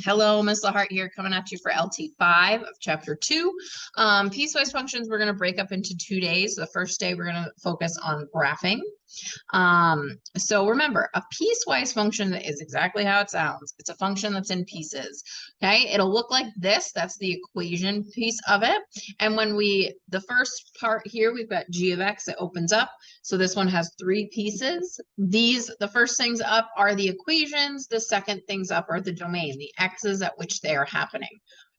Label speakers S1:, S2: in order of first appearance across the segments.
S1: Hello, Miss Lahart here, coming at you for LT5 of Chapter 2. Piecewise functions we're going to break up into 2 days. The first day we're going to focus on graphing. So remember, a piecewise function is exactly how it sounds. It's a function that's in pieces. Okay, it'll look like this. That's the equation piece of it. And when the first part here, we've got g of x, it opens up. So this one has 3 pieces. The first things up are the equations. The second things up are the domain, the x's at which they are happening.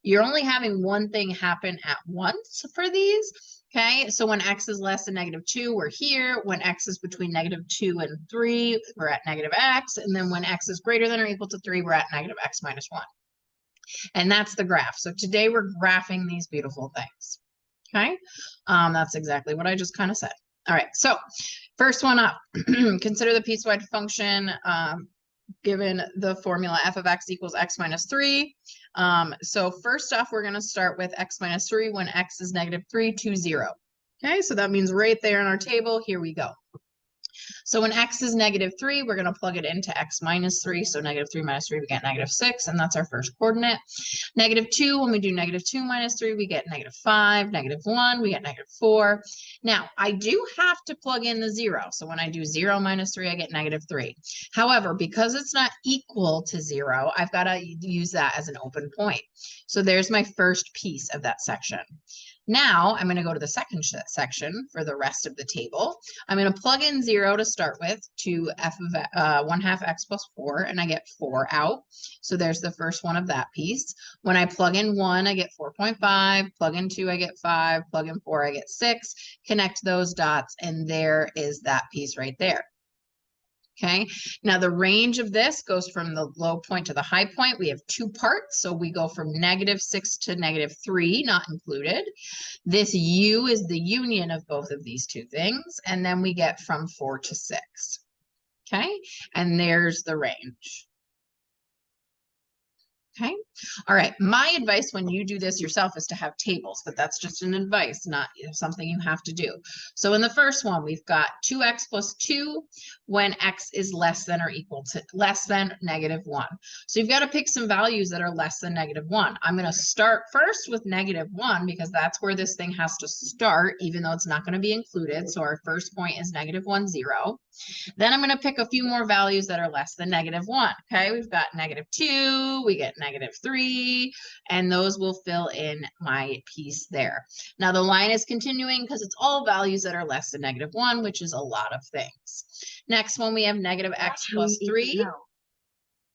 S1: You're only having one thing happen at once for these. Okay, so when x is less than -2, we're here. When x is between -2 and 3, we're at -x. And then when x is greater than or equal to 3, we're at -x minus 1. And that's the graph. So today we're graphing these beautiful things. Okay, that's exactly what I just kind of said. All right, so first one up, consider the piecewise function given the formula f of x equals x minus 3. So first off, we're going to start with x minus 3 when x is -3 to 0. Okay, so that means right there in our table, here we go. So when x is -3, we're going to plug it into x minus 3. So -3 minus 3, we get -6, and that's our first coordinate. -2, when we do -2 minus 3, we get -5. -1, we get -4. Now, I do have to plug in the 0. So when I do 0 minus 3, I get -3. However, because it's not equal to 0, I've got to use that as an open point. So there's my first piece of that section. Now, I'm going to go to the second section for the rest of the table. I'm going to plug in 0 to start with to f of 1/2 x plus 4, and I get 4 out. So there's the first one of that piece. When I plug in 1, I get 4.5. Plug in 2, I get 5. Plug in 4, I get 6. Connect those dots, and there is that piece right there. Okay, now the range of this goes from the low point to the high point. We have 2 parts, so we go from -6 to -3, not included. This u is the union of both of these two things, and then we get from 4 to 6. Okay, and there's the range. Okay. All right. My advice when you do this yourself is to have tables, but that's just an advice, not something you have to do. So in the first one, we've got 2x plus 2 when x is less than or equal to -1. So you've got to pick some values that are less than -1. I'm going to start first with -1 because that's where this thing has to start, even though it's not going to be included. So our first point is -1, 0. Then I'm going to pick a few more values that are less than -1. Okay, we've got -2, we get -3, and those will fill in my piece there. Now the line is continuing because it's all values that are less than -1, which is a lot of things. Next one, we have -x plus 3.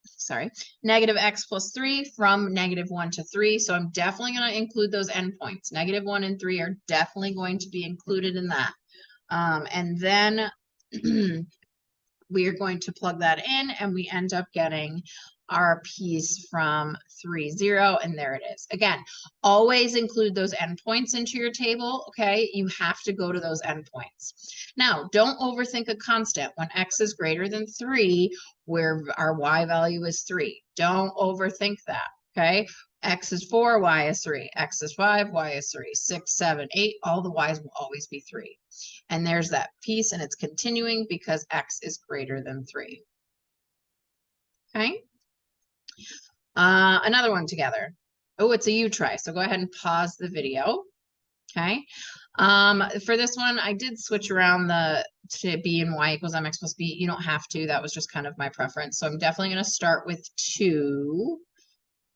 S1: Sorry, -x plus 3 from -1 to 3. So I'm definitely going to include those endpoints. -1 and 3 are definitely going to be included in that. And then we are going to plug that in, and we end up getting our piece from 3, 0, and there it is. Again, always include those endpoints into your table, okay? You have to go to those endpoints. Now, don't overthink a constant. When x is greater than 3, where our y value is 3, don't overthink that, okay? X is 4, y is 3. X is 5, y is 3. 6, 7, 8, all the y's will always be 3. And there's that piece, and it's continuing because x is greater than 3. Okay. Another one together. Oh, it's a U try. So go ahead and pause the video. Okay. For this one, I did switch around to b and y equals mx plus b. You don't have to. That was just kind of my preference. So I'm definitely going to start with 2.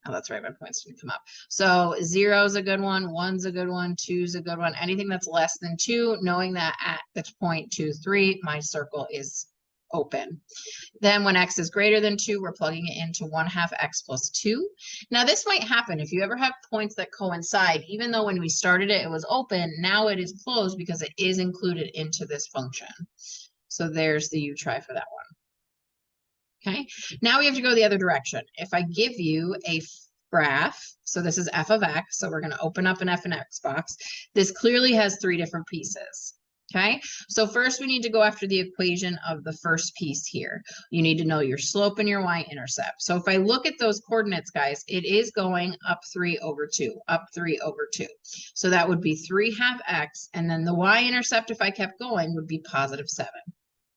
S1: Oh, that's right. My points didn't come up. So 0 is a good one. 1's a good one. 2's a good one. Anything that's less than 2, knowing that at the point 2, 3, my circle is open. Then when x is greater than 2, we're plugging it into 1/2 x plus 2. Now this might happen if you ever have points that coincide. Even though when we started it, it was open, now it is closed because it is included into this function. So there's the U try for that one. Okay, now we have to go the other direction. If I give you a graph, so this is f of x, so we're going to open up an f and x box. This clearly has 3 different pieces. Okay, so first we need to go after the equation of the first piece here. You need to know your slope and your y-intercept. So if I look at those coordinates, guys, it is going up 3 over 2, up 3 over 2. So that would be 3/2 x, and then the y-intercept, if I kept going, would be +7.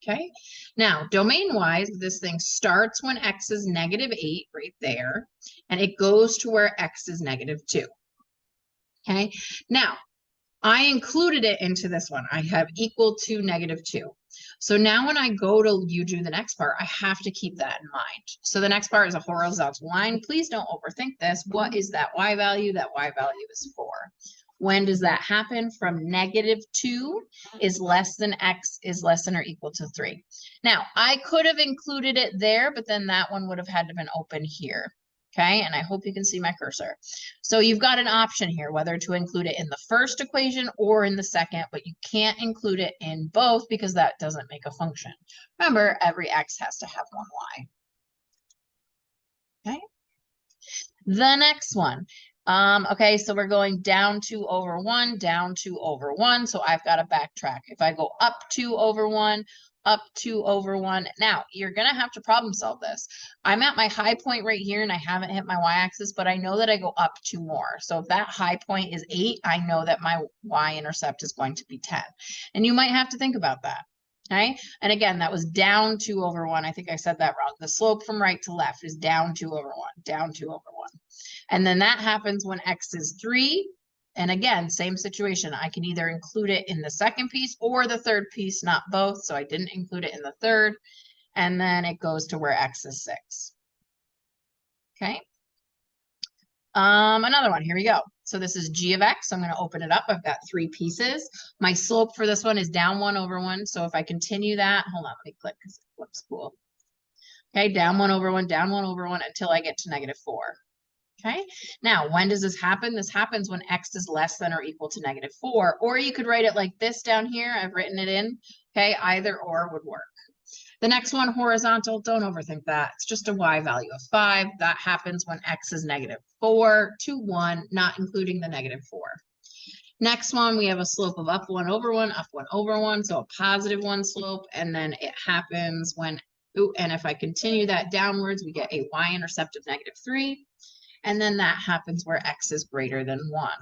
S1: Okay, now domain-wise, this thing starts when x is -8 right there, and it goes to where x is -2. Okay, now I included it into this one. I have equal to -2. So now when I go to you do the next part, I have to keep that in mind. So the next part is a horizontal line. Please don't overthink this. What is that y value? That y value is 4. When does that happen? From -2 is less than x is less than or equal to 3. Now, I could have included it there, but then that one would have had to been open here. Okay, and I hope you can see my cursor. So you've got an option here, whether to include it in the first equation or in the second, but you can't include it in both because that doesn't make a function. Remember, every x has to have one y. Okay. The next one. Okay, so we're going down 2 over 1, down 2 over 1. So I've got to backtrack. If I go up 2 over 1, up 2 over 1. Now, you're going to have to problem solve this. I'm at my high point right here, and I haven't hit my y-axis, but I know that I go up 2 more. So if that high point is 8, I know that my y-intercept is going to be 10. And you might have to think about that. Okay, and again, that was down 2 over 1. I think I said that wrong. The slope from right to left is down 2 over 1, down 2 over 1. And then that happens when x is 3. And again, same situation. I can either include it in the second piece or the third piece, not both. So I didn't include it in the third. And then it goes to where x is 6. Okay. Another one. Here we go. So this is g of x. I'm going to open it up. I've got 3 pieces. My slope for this one is down 1 over 1. So if I continue that, hold on, let me click because it looks cool. Okay, down 1 over 1, down 1 over 1 until I get to -4. Okay, now when does this happen? This happens when x is less than or equal to -4, or you could write it like this down here. I've written it in. Okay, either or would work. The next one, horizontal, don't overthink that. It's just a y value of 5. That happens when x is -4 to 1, not including the -4. Next one, we have a slope of up 1 over 1, up 1 over 1, so a +1 slope, and then it happens when, and if I continue that downwards, we get a y-intercept of -3. And then that happens where x is greater than 1.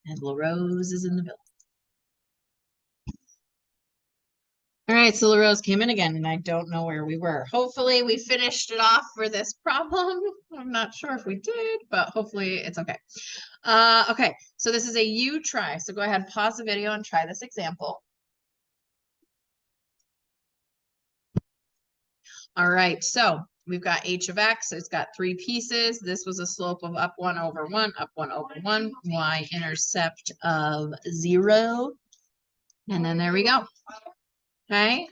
S1: And LaRose is in the building. All right, so LaRose came in again, and I don't know where we were. Hopefully we finished it off for this problem. I'm not sure if we did, but hopefully it's okay. Okay, so this is a you try. So go ahead, pause the video and try this example. All right, so we've got h of x. It's got 3 pieces. This was a slope of up 1 over 1, up 1 over 1, y-intercept of 0. And then there we go. Okay.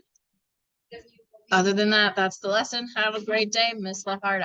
S1: Other than that, that's the lesson. Have a great day. Miss Left Heart out.